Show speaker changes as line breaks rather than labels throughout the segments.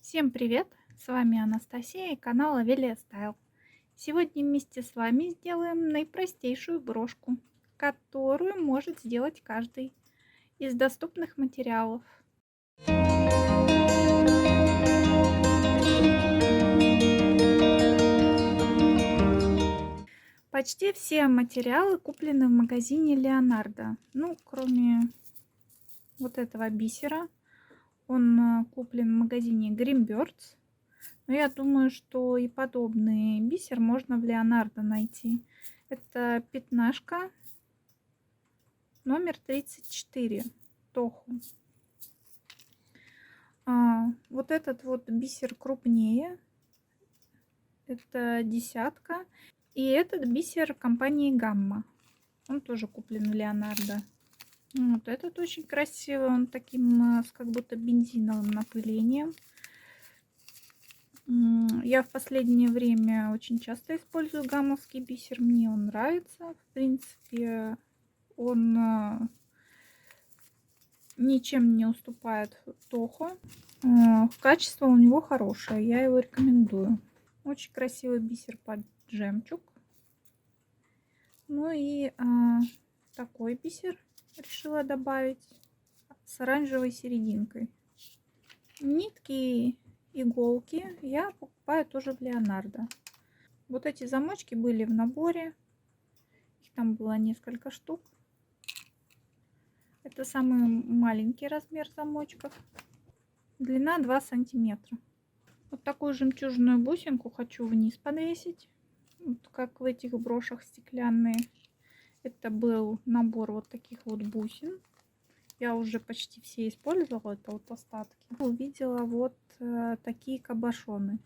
Всем привет! С вами Анастасия и канал Авелия Стайл. Сегодня вместе с вами сделаем наипростейшую брошку, которую может сделать каждый из доступных материалов. Почти все материалы куплены в магазине Леонардо, кроме вот этого бисера. Он куплен в магазине Greenbirds. Но я думаю, что и подобный бисер можно в Леонардо найти. Это пятнашка номер 34 Тоху. Вот этот вот бисер крупнее. Это десятка. И этот бисер компании Гамма. Он тоже куплен в Леонардо. Вот этот очень красивый. Он таким с как будто бензиновым напылением. Я в последнее время очень часто использую гаммовский бисер. Мне он нравится. В принципе, он ничем не уступает Тохо. Качество у него хорошее. Я его рекомендую. Очень красивый бисер под жемчуг. Ну и такой бисер решила добавить с оранжевой серединкой. Нитки, иголки я покупаю тоже в Леонардо. Вот эти замочки были в наборе. Их там было несколько штук. Это самый маленький размер замочков. Длина 2 сантиметра. Вот такую жемчужную бусинку хочу вниз подвесить. Вот как в этих брошах стеклянные. Это был набор вот таких вот бусин. Я уже почти все использовала, это вот остатки. Увидела вот такие кабошоны.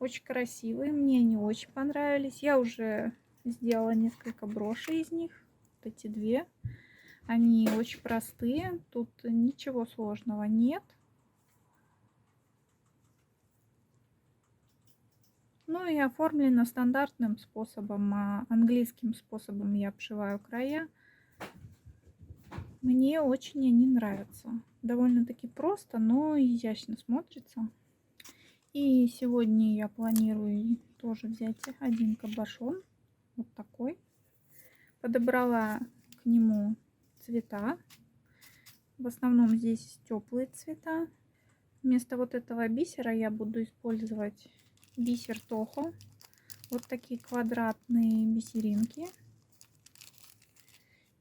Очень красивые, мне они очень понравились. Я уже сделала несколько брошей из них. Вот эти две. Они очень простые, тут ничего сложного нет. Ну и оформлено стандартным способом, английским способом я обшиваю края. Мне очень они нравятся. Довольно-таки просто, но изящно смотрится. И сегодня я планирую тоже взять один кабошон. Вот такой. Подобрала к нему цвета. В основном здесь теплые цвета. Вместо вот этого бисера я буду использовать бисер Тохо. Вот такие квадратные бисеринки.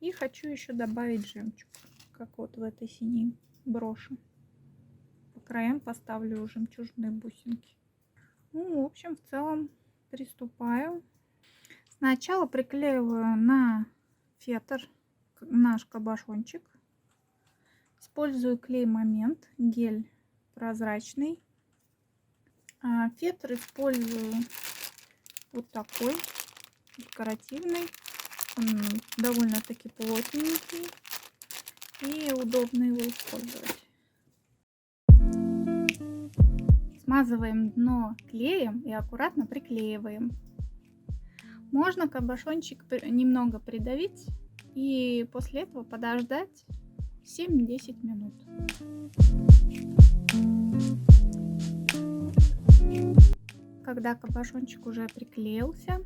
И хочу еще добавить жемчуг, как вот в этой синей броши. По краям поставлю жемчужные бусинки. Ну, в общем, в целом приступаю. Сначала приклеиваю на фетр наш кабошончик. Использую клей Момент, гель прозрачный. Фетр использую вот такой, декоративный. Он довольно-таки плотненький и удобно его использовать. Смазываем дно клеем и аккуратно приклеиваем. Можно кабошончик немного придавить и после этого подождать 7-10 минут. Когда кабошончик уже приклеился,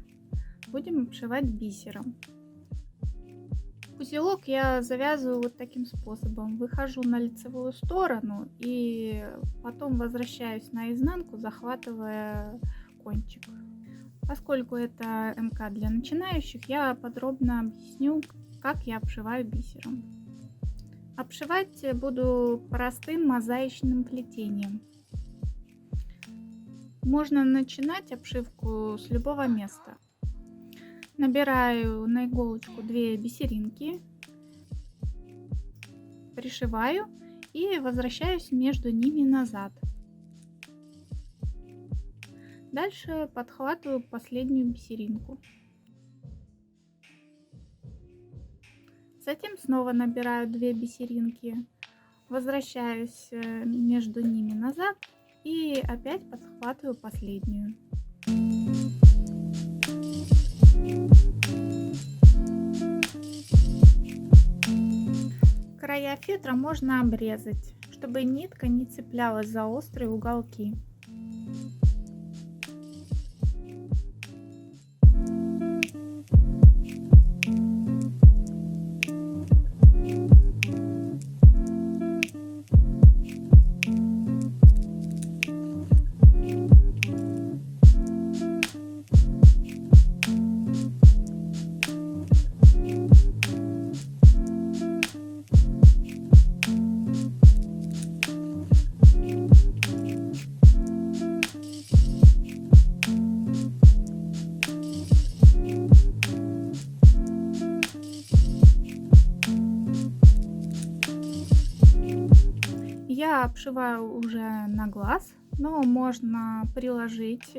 будем обшивать бисером. Узелок я завязываю вот таким способом. Выхожу на лицевую сторону и потом возвращаюсь на изнанку, захватывая кончик. Поскольку это МК для начинающих, я подробно объясню, как я обшиваю бисером. Обшивать буду простым мозаичным плетением. Можно начинать обшивку с любого места. Набираю на иголочку 2 бисеринки, пришиваю и возвращаюсь между ними назад. Дальше подхватываю последнюю бисеринку. Затем снова набираю 2 бисеринки, возвращаюсь между ними назад и опять подхватываю последнюю. Края фетра можно обрезать, чтобы нитка не цеплялась за острые уголки. Я обшиваю уже на глаз, но можно приложить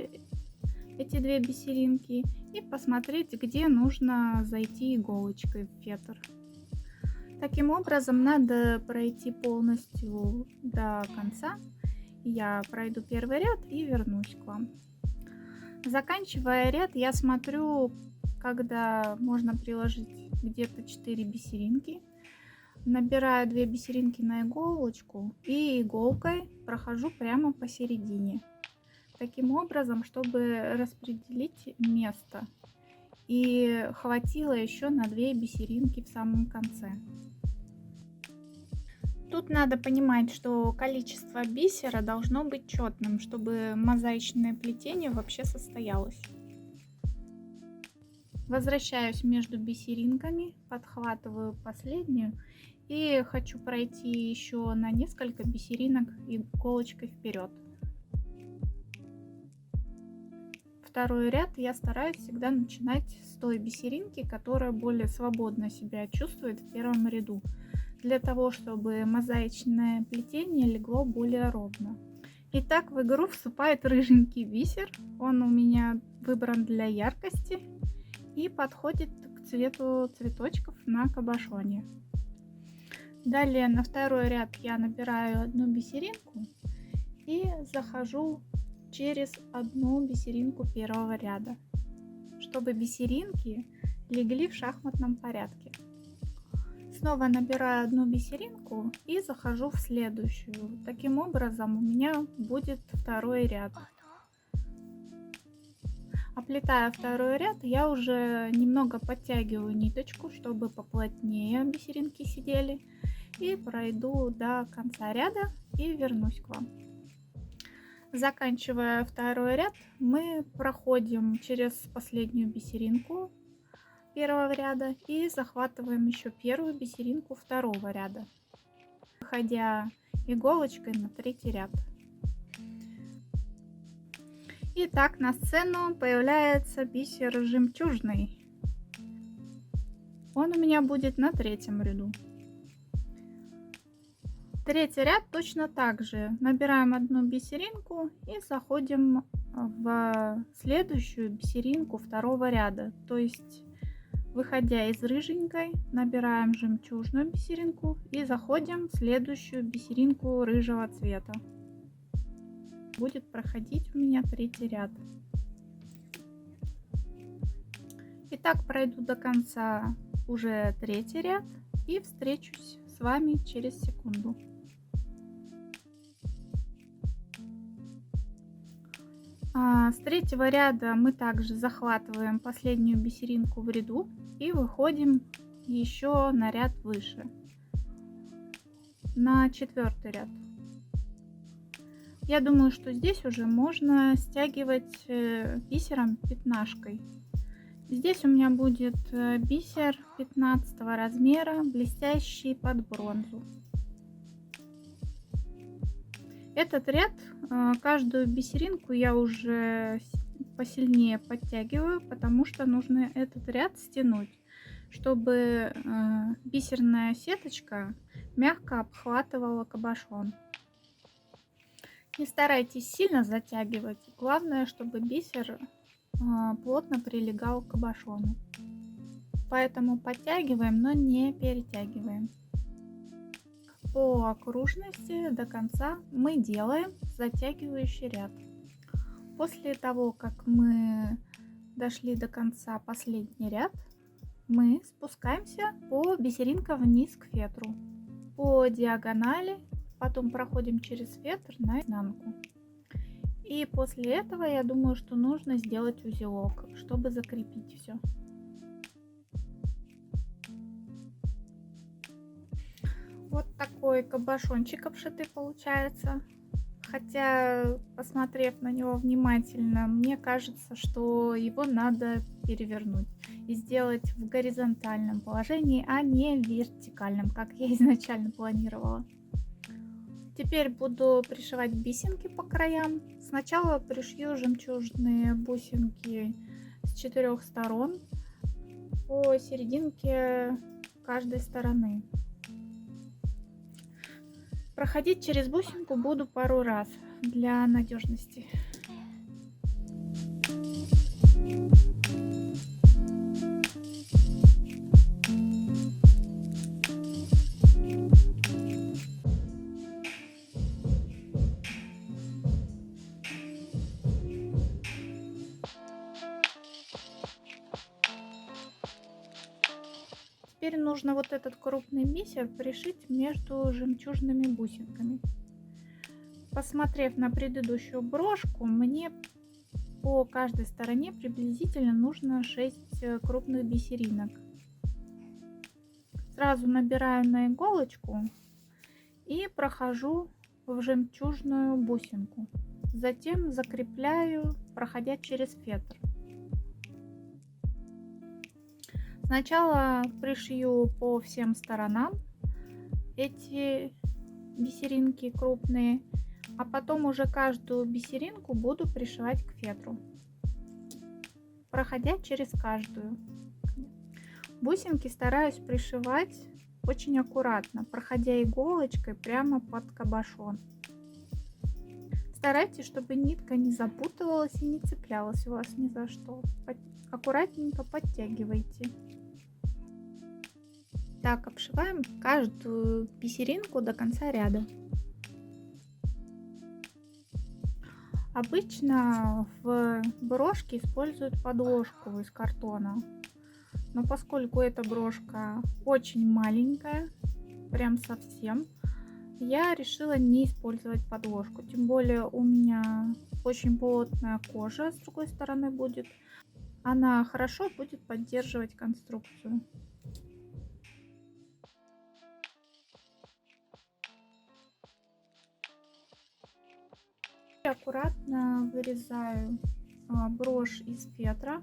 эти две бисеринки и посмотреть, где нужно зайти иголочкой в фетр. Таким образом, надо пройти полностью до конца. Я пройду первый ряд и вернусь к вам. Заканчивая ряд, я смотрю, когда можно приложить где-то 4 бисеринки. Набираю 2 бисеринки на иголочку и иголкой прохожу прямо посередине. Таким образом, чтобы распределить место. И хватило еще на 2 бисеринки в самом конце. Тут надо понимать, что количество бисера должно быть четным, чтобы мозаичное плетение вообще состоялось. Возвращаюсь между бисеринками, подхватываю последнюю и хочу пройти еще на несколько бисеринок иголочкой вперед. Второй ряд я стараюсь всегда начинать с той бисеринки, которая более свободно себя чувствует в первом ряду, для того, чтобы мозаичное плетение легло более ровно. Итак, в игру вступает рыженький бисер. Он у меня выбран для яркости и подходит к цвету цветочков на кабошоне. Далее на второй ряд я набираю одну бисеринку и захожу через одну бисеринку первого ряда, чтобы бисеринки легли в шахматном порядке. Снова набираю одну бисеринку и захожу в следующую. Таким образом у меня будет второй ряд. Оплетая второй ряд, я уже немного подтягиваю ниточку, чтобы поплотнее бисеринки сидели. И пройду до конца ряда и вернусь к вам. Заканчивая второй ряд, мы проходим через последнюю бисеринку первого ряда и захватываем еще первую бисеринку второго ряда, выходя иголочкой на третий ряд. Итак, на сцену появляется бисер жемчужный. Он у меня будет на третьем ряду. Третий ряд точно так же. Набираем одну бисеринку и заходим в следующую бисеринку второго ряда. То есть, выходя из рыженькой, набираем жемчужную бисеринку и заходим в следующую бисеринку рыжего цвета. Будет проходить у меня третий ряд. Итак, пройду до конца уже третий ряд и встречусь с вами через секунду. С третьего ряда мы также захватываем последнюю бисеринку в ряду и выходим еще на ряд выше, на четвертый ряд. Я думаю, что здесь уже можно стягивать бисером пятнашкой. Здесь у меня будет бисер 15 размера, блестящий под бронзу. Этот ряд, каждую бисеринку я уже посильнее подтягиваю, потому что нужно этот ряд стянуть, чтобы бисерная сеточка мягко обхватывала кабошон. Не старайтесь сильно затягивать, главное, чтобы бисер плотно прилегал к кабошону. Поэтому подтягиваем, но не перетягиваем. По окружности до конца мы делаем затягивающий ряд. После того, как мы дошли до конца последний ряд, мы спускаемся по бисеринкам вниз к фетру. По диагонали Потом проходим через фетр на изнанку. И после этого я думаю, что нужно сделать узелок, чтобы закрепить все. Вот такой кабошончик обшитый получается. Хотя, посмотрев на него внимательно, мне кажется, что его надо перевернуть и сделать в горизонтальном положении, а не в вертикальном, как я изначально планировала. Теперь буду пришивать бисеринки по краям. Сначала пришью жемчужные бусинки с 4 сторон по серединке каждой стороны. Проходить через бусинку буду пару раз для надежности. Теперь нужно вот этот крупный бисер пришить между жемчужными бусинками. Посмотрев на предыдущую брошку, мне по каждой стороне приблизительно нужно 6 крупных бисеринок. Сразу набираю на иголочку и прохожу в жемчужную бусинку. Затем закрепляю, проходя через фетр. Сначала пришью по всем сторонам эти бисеринки крупные, а потом уже каждую бисеринку буду пришивать к фетру, проходя через каждую. Бусинки стараюсь пришивать очень аккуратно, проходя иголочкой прямо под кабошон. Старайтесь, чтобы нитка не запутывалась и не цеплялась у вас ни за что. Аккуратненько подтягивайте. Так, обшиваем каждую бисеринку до конца ряда. Обычно в брошке используют подложку из картона, но поскольку эта брошка очень маленькая, прям совсем, я решила не использовать подложку. Тем более у меня очень плотная кожа с другой стороны будет. Она хорошо будет поддерживать конструкцию. Аккуратно вырезаю брошь из фетра.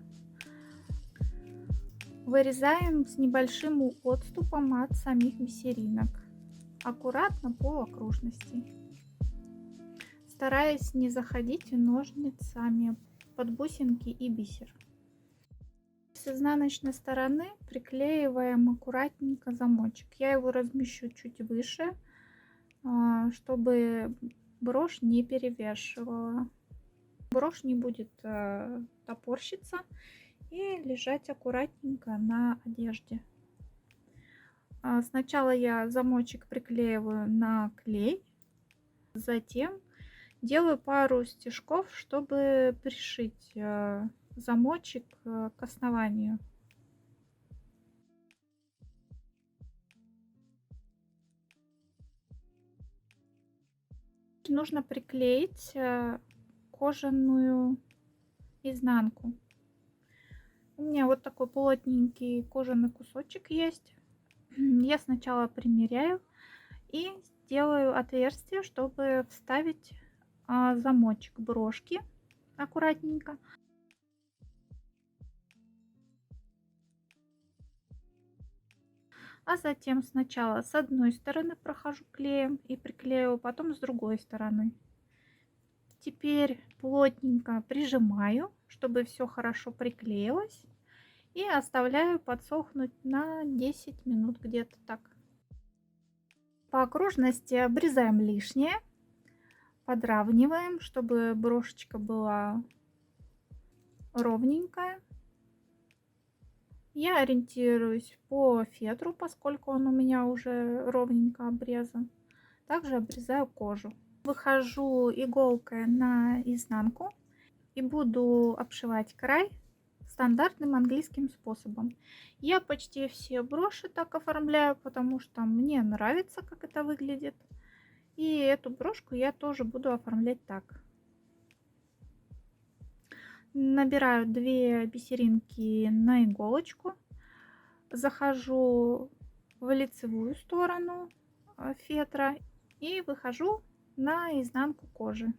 Вырезаем с небольшим отступом от самих бисеринок. Аккуратно по окружности. Стараясь не заходить ножницами под бусинки и бисер. С изнаночной стороны приклеиваем аккуратненько замочек. Я его размещу чуть выше, чтобы брошь не перевешивала. Брошь не будет топорщиться и лежать аккуратненько на одежде. Сначала я замочек приклеиваю на клей, затем делаю пару стежков, чтобы пришить замочек к основанию. Нужно приклеить кожаную изнанку. У меня вот такой плотненький кожаный кусочек есть. Я сначала примеряю и делаю отверстие, чтобы вставить замочек брошки аккуратненько. А затем сначала с одной стороны прохожу клеем и приклеиваю, потом с другой стороны. Теперь плотненько прижимаю, чтобы все хорошо приклеилось, и оставляю подсохнуть на 10 минут где-то так. По окружности обрезаем лишнее, подравниваем, чтобы брошечка была ровненькая. Я ориентируюсь по фетру, поскольку он у меня уже ровненько обрезан. Также обрезаю кожу. Выхожу иголкой на изнанку и буду обшивать край стандартным английским способом. Я почти все броши так оформляю, потому что мне нравится, как это выглядит. И эту брошку я тоже буду оформлять так. Набираю 2 бисеринки на иголочку, захожу в лицевую сторону фетра и выхожу на изнанку кожи.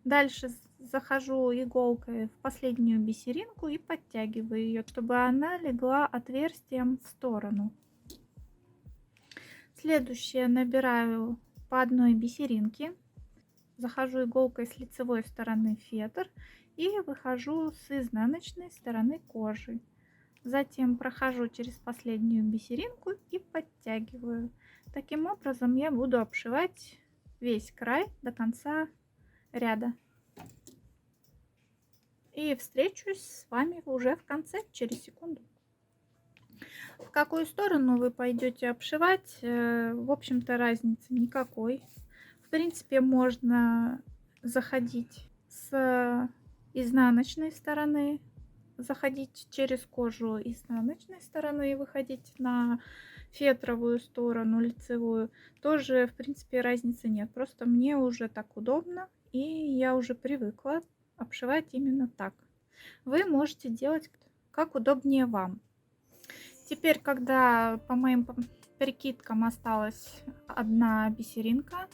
Дальше захожу иголкой в последнюю бисеринку и подтягиваю ее, чтобы она легла отверстием в сторону. Следующее набираю по одной бисеринке, захожу иголкой с лицевой стороны в фетр и выхожу с изнаночной стороны кожи. Затем прохожу через последнюю бисеринку и подтягиваю. Таким образом я буду обшивать весь край до конца ряда. И встречусь с вами уже в конце, через секунду. В какую сторону вы пойдете обшивать, в общем-то, разницы никакой. В принципе, можно заходить с изнаночной стороны, заходить через кожу изнаночной стороны и выходить на фетровую сторону, лицевую. Тоже, в принципе, разницы нет. Просто мне уже так удобно, и я уже привыкла обшивать именно так. Вы можете делать как удобнее вам. Теперь, когда по моим прикидкам осталась одна бисеринка,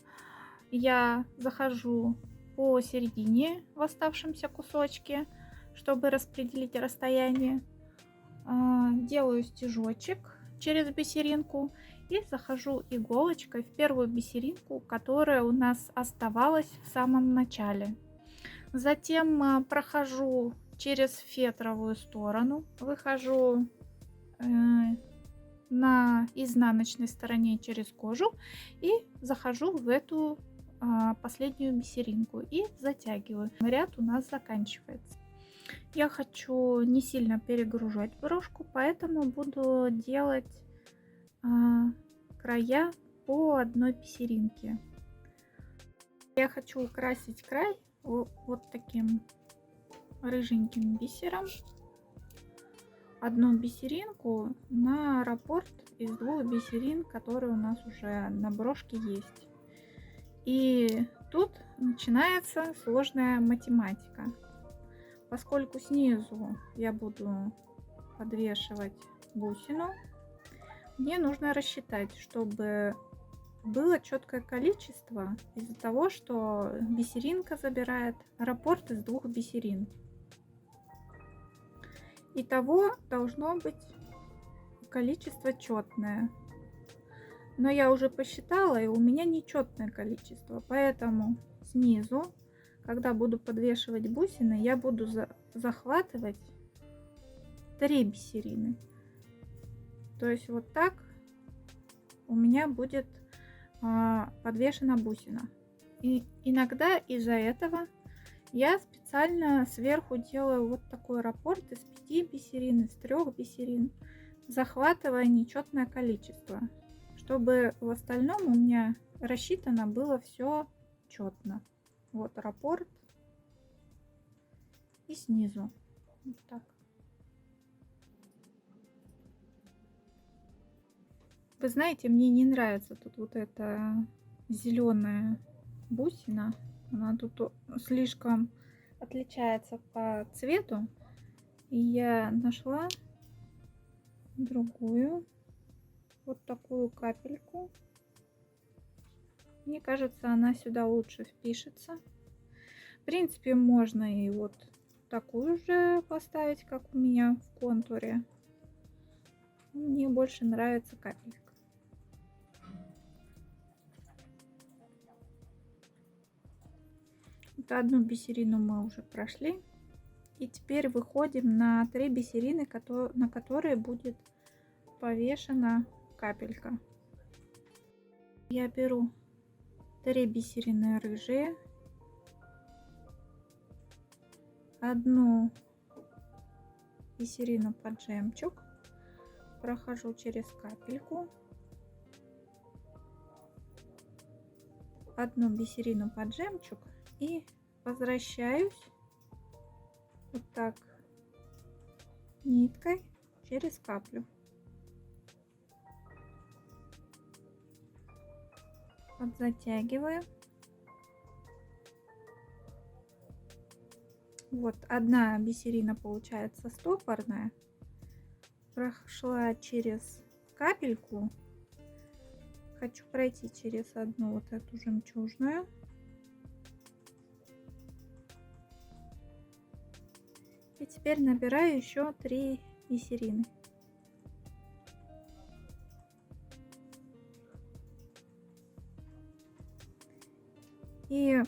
я захожу по середине в оставшемся кусочке, чтобы распределить расстояние. Делаю стежочек через бисеринку и захожу иголочкой в первую бисеринку, которая у нас оставалась в самом начале. Затем прохожу через фетровую сторону, выхожу на изнаночной стороне через кожу и захожу в эту последнюю бисеринку и затягиваю. Ряд у нас заканчивается. Я хочу не сильно перегружать брошку, поэтому буду делать края по одной бисеринке. Я хочу украсить край вот таким рыженьким бисером. Одну бисеринку на раппорт из 2 бисерин, которые у нас уже на брошке есть. И тут начинается сложная математика. Поскольку снизу я буду подвешивать бусину, мне нужно рассчитать, чтобы было четкое количество, из-за того, что бисеринка забирает раппорт из 2 бисерин. Итого должно быть количество четное. Но я уже посчитала, и у меня нечетное количество. Поэтому снизу, когда буду подвешивать бусины, я буду захватывать 3 бисерины. То есть вот так у меня будет подвешена бусина. И иногда из-за этого я специально сверху делаю вот такой раппорт из 5 бисерин, из 3 бисерин, захватывая нечетное количество, чтобы в остальном у меня рассчитано было все четно. Вот раппорт и снизу. Вот так. Вы знаете, мне не нравится тут вот эта зеленая бусина. Она тут слишком отличается по цвету. И я нашла другую, вот такую капельку. Мне кажется, она сюда лучше впишется. В принципе, можно и вот такую же поставить, как у меня в контуре. Мне больше нравится капелька. Вот одну бисерину мы уже прошли. И теперь выходим на 3 бисерины, на которые будет повешена капелька. Я беру 3 бисерины рыжие, одну бисерину под жемчуг, прохожу через капельку, одну бисерину под жемчуг и возвращаюсь вот так ниткой через каплю. подзатягиваю. Вот одна бисерина получается стопорная. Прошла через капельку. Хочу пройти через одну вот эту жемчужную. И теперь набираю еще 3 бисерины. И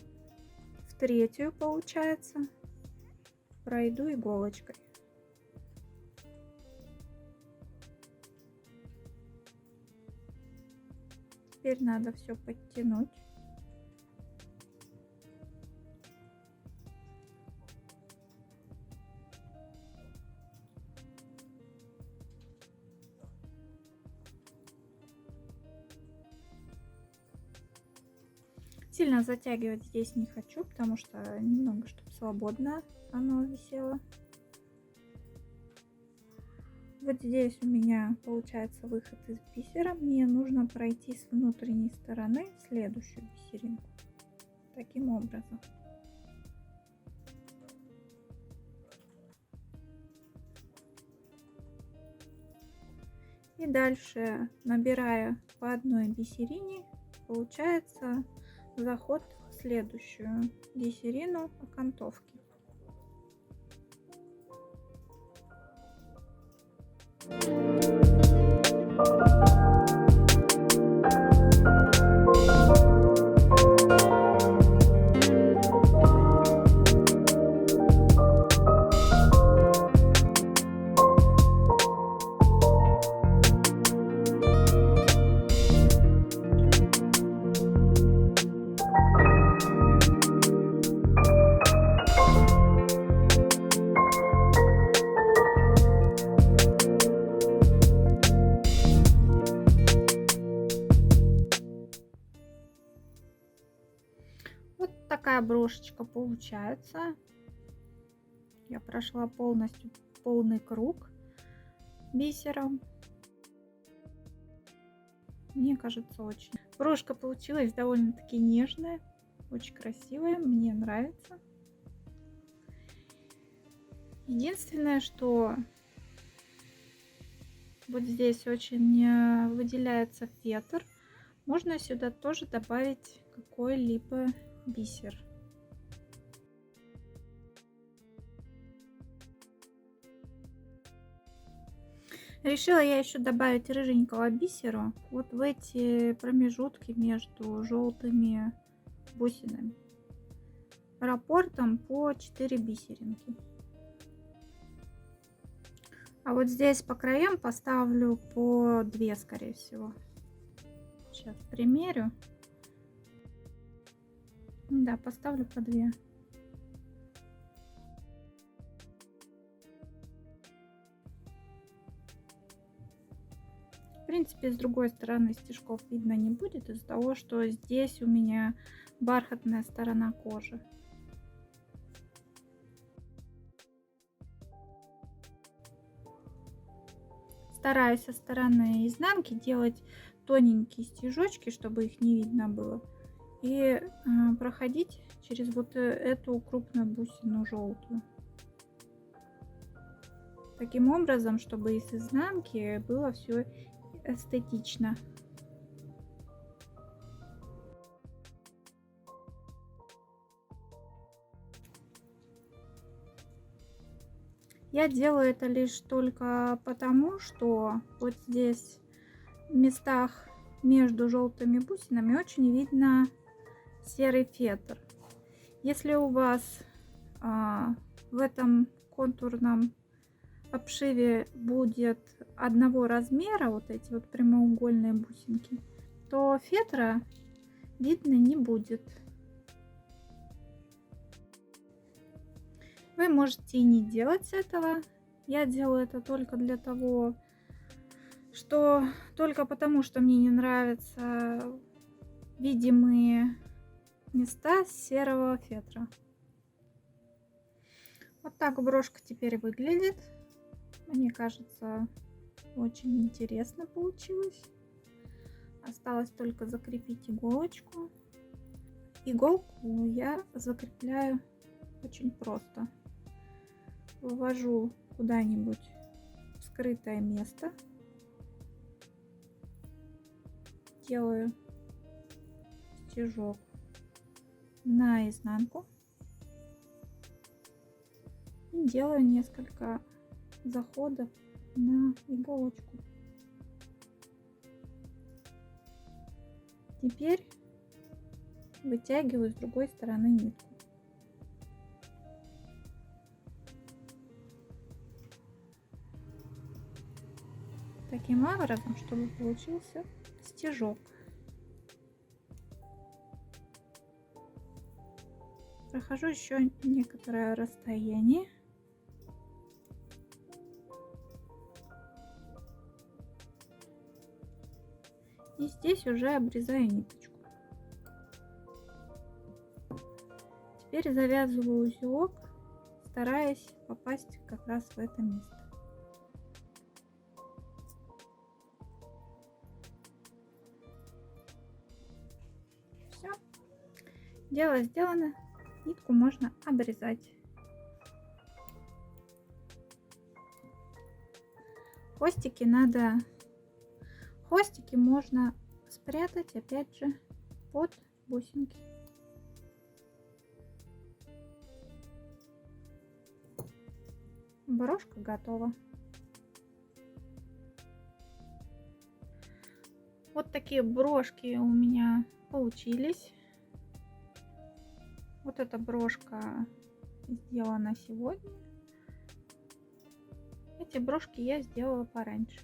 в третью, получается, пройду иголочкой. Теперь надо все подтянуть. Сильно затягивать здесь не хочу, потому что немного, чтобы свободно оно висело. Вот здесь у меня получается выход из бисера. Мне нужно пройти с внутренней стороны следующую бисеринку. Таким образом. И дальше, набирая по одной бисерине, получается заход в следующую бисерину окантовки. Вот такая брошечка получается. Я прошла полностью полный круг бисером. Мне кажется, очень. Брошка получилась довольно-таки нежная, очень красивая, мне нравится. Единственное, что вот здесь очень выделяется фетр. Можно сюда тоже добавить какой-либо бисер. Решила я еще добавить рыженького бисера вот в эти промежутки между желтыми бусинами. Раппортом по 4 бисеринки. А вот здесь по краям поставлю по 2, скорее всего. Сейчас примерю. Да, поставлю по 2. В принципе, с другой стороны стежков видно не будет из-за того, что здесь у меня бархатная сторона кожи. Стараюсь со стороны изнанки делать тоненькие стежочки, чтобы их не видно было. И проходить через вот эту крупную бусину желтую. Таким образом, чтобы и с изнанки было все эстетично. Я делаю это лишь только потому, что вот здесь в местах между желтыми бусинами очень видно серый фетр. Если у вас в этом контурном обшиве будет одного размера, вот эти вот прямоугольные бусинки, то фетра видно не будет. Вы можете и не делать этого. Я делаю это только для того, что только потому, что мне не нравятся видимые места серого фетра. Вот так брошка теперь выглядит. Мне кажется, очень интересно получилось. Осталось только закрепить иголочку. Иголку я закрепляю очень просто. Вывожу куда-нибудь в скрытое место. Делаю стежок на изнанку. И делаю несколько заходов на иголочку. Теперь вытягиваю с другой стороны нитку. Таким образом, чтобы получился стежок. Прохожу еще некоторое расстояние. И здесь уже обрезаю ниточку. Теперь завязываю узелок, стараясь попасть как раз в это место. Все. Дело сделано. Нитку можно обрезать. Хвостики можно спрятать опять же под бусинки. Брошка готова. Вот такие брошки у меня получились. Вот эта брошка сделана сегодня. Эти брошки я сделала пораньше.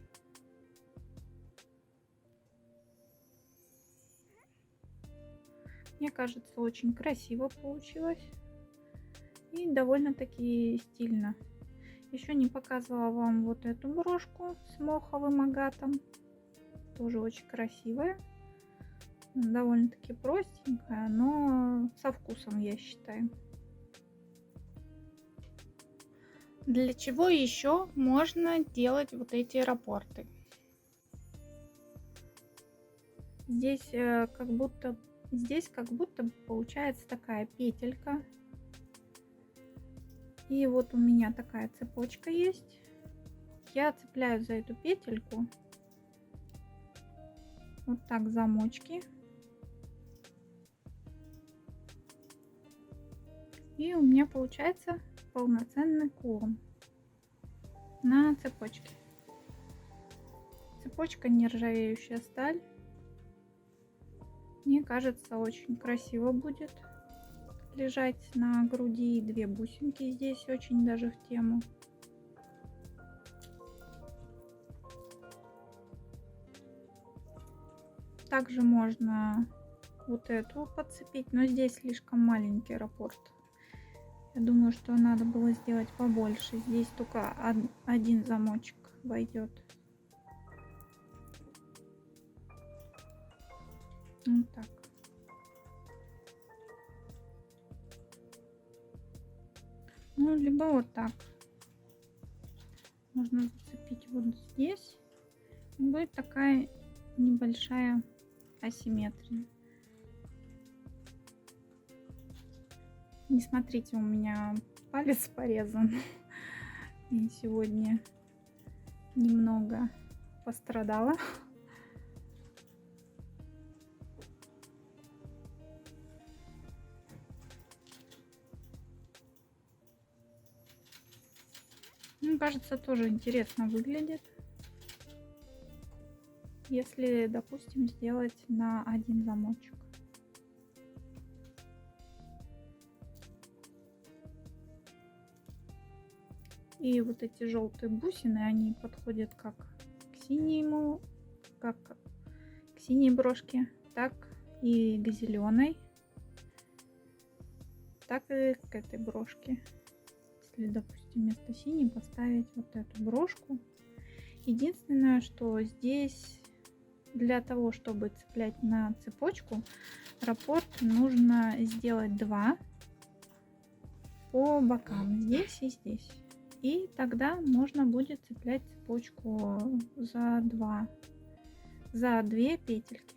Мне кажется, очень красиво получилось. И довольно-таки стильно. Еще не показывала вам вот эту брошку с моховым агатом. Тоже очень красивая. Довольно-таки простенькая, но со вкусом, я считаю. Для чего еще можно делать вот эти раппорты? Здесь как будто получается такая петелька. И вот у меня такая цепочка есть. Я цепляю за эту петельку вот так замочки. И у меня получается полноценный кулон на цепочке. Цепочка нержавеющая сталь. Мне кажется, очень красиво будет лежать на груди. И 2 бусинки здесь очень даже в тему. Также можно вот эту подцепить, но здесь слишком маленький раппорт. Я думаю, что надо было сделать побольше. Здесь только один замочек войдет. Вот так. Ну, либо вот так. Можно зацепить вот здесь. Будет такая небольшая асимметрия. Не смотрите, у меня палец порезан. И сегодня немного пострадала. Мне кажется, тоже интересно выглядит. Если, допустим, сделать на один замочек. И вот эти желтые бусины, они подходят как к синему, как к синей брошке, так и к зеленой, так и к этой брошке. Если, допустим, вместо синей поставить вот эту брошку. Единственное, что здесь для того, чтобы цеплять на цепочку, раппорт нужно сделать 2 по бокам, здесь и здесь. И тогда можно будет цеплять цепочку за 2 за 2 петельки.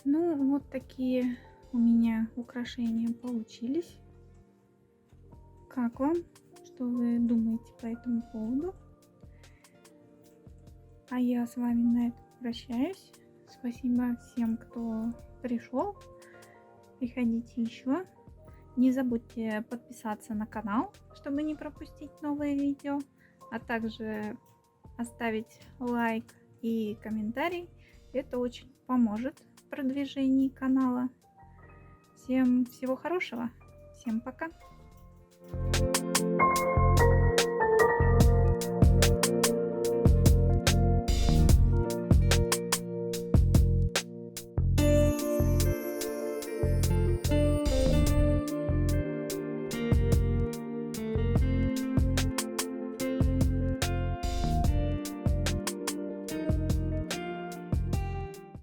Ну, вот такие у меня украшения получились. Как вам? Что вы думаете по этому поводу? А я с вами на этом прощаюсь. Спасибо всем, кто пришел. Приходите еще. Не забудьте подписаться на канал, чтобы не пропустить новые видео, а также оставить лайк и комментарий. Это очень поможет в продвижении канала. Всем всего хорошего. Всем пока.